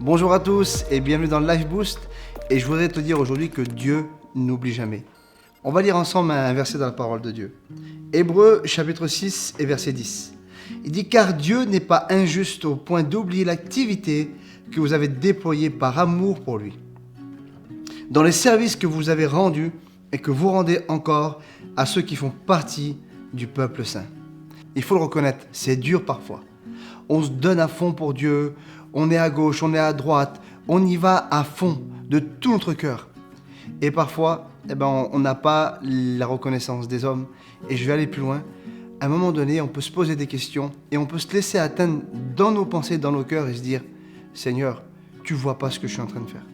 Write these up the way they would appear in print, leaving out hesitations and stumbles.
Bonjour à tous et bienvenue dans Life Boost. Et je voudrais te dire aujourd'hui que Dieu n'oublie jamais. On va lire ensemble un verset dans la parole de Dieu. Hébreux chapitre 6 et verset 10. Il dit « Car Dieu n'est pas injuste au point d'oublier l'activité que vous avez déployée par amour pour lui, dans les services que vous avez rendus et que vous rendez encore à ceux qui font partie du peuple saint. » Il faut le reconnaître, c'est dur parfois. On se donne à fond pour Dieu, on est à gauche, on est à droite, on y va à fond, de tout notre cœur. Et parfois, on n'a pas la reconnaissance des hommes. Et je vais aller plus loin. À un moment donné, on peut se poser des questions et on peut se laisser atteindre dans nos pensées, dans nos cœurs et se dire « Seigneur, tu vois pas ce que je suis en train de faire.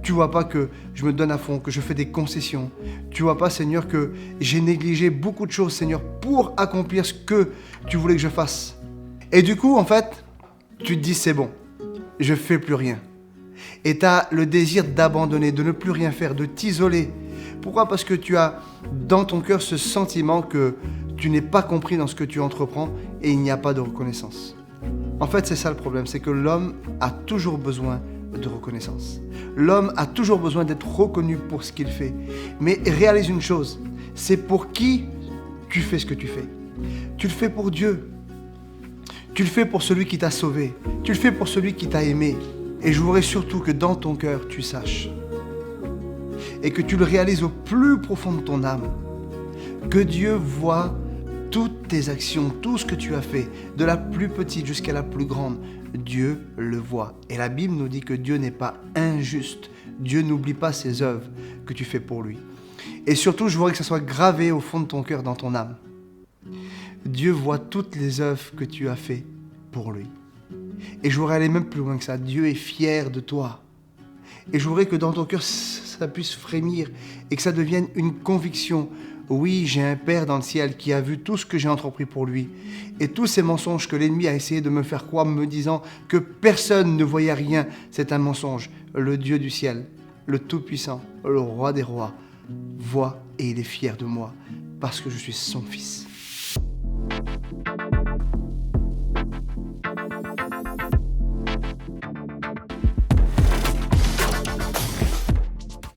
Tu vois pas que je me donne à fond, que je fais des concessions. Tu vois pas, Seigneur, que j'ai négligé beaucoup de choses, Seigneur, pour accomplir ce que tu voulais que je fasse. » Et du coup, en fait, tu te dis, c'est bon, je fais plus rien. Et tu as le désir d'abandonner, de ne plus rien faire, de t'isoler. Pourquoi ? Parce que tu as dans ton cœur ce sentiment que tu n'es pas compris dans ce que tu entreprends et il n'y a pas de reconnaissance. En fait, c'est ça le problème, c'est que l'homme a toujours besoin de reconnaissance. L'homme a toujours besoin d'être reconnu pour ce qu'il fait. Mais réalise une chose, c'est pour qui tu fais ce que tu fais. Tu le fais pour Dieu. Tu le fais pour celui qui t'a sauvé. Tu le fais pour celui qui t'a aimé. Et je voudrais surtout que dans ton cœur, tu saches et que tu le réalises au plus profond de ton âme, que Dieu voit toutes tes actions, tout ce que tu as fait, de la plus petite jusqu'à la plus grande. Dieu le voit. Et la Bible nous dit que Dieu n'est pas injuste. Dieu n'oublie pas ses œuvres que tu fais pour lui. Et surtout, je voudrais que ça soit gravé au fond de ton cœur, dans ton âme. Dieu voit toutes les œuvres que tu as fait pour lui. Et je voudrais aller même plus loin que ça. Dieu est fier de toi. Et je voudrais que dans ton cœur, ça puisse frémir et que ça devienne une conviction. Oui, j'ai un Père dans le ciel qui a vu tout ce que j'ai entrepris pour lui. Et tous ces mensonges que l'ennemi a essayé de me faire croire, me disant que personne ne voyait rien, c'est un mensonge. Le Dieu du ciel, le Tout-Puissant, le Roi des rois, voit et il est fier de moi parce que je suis son fils.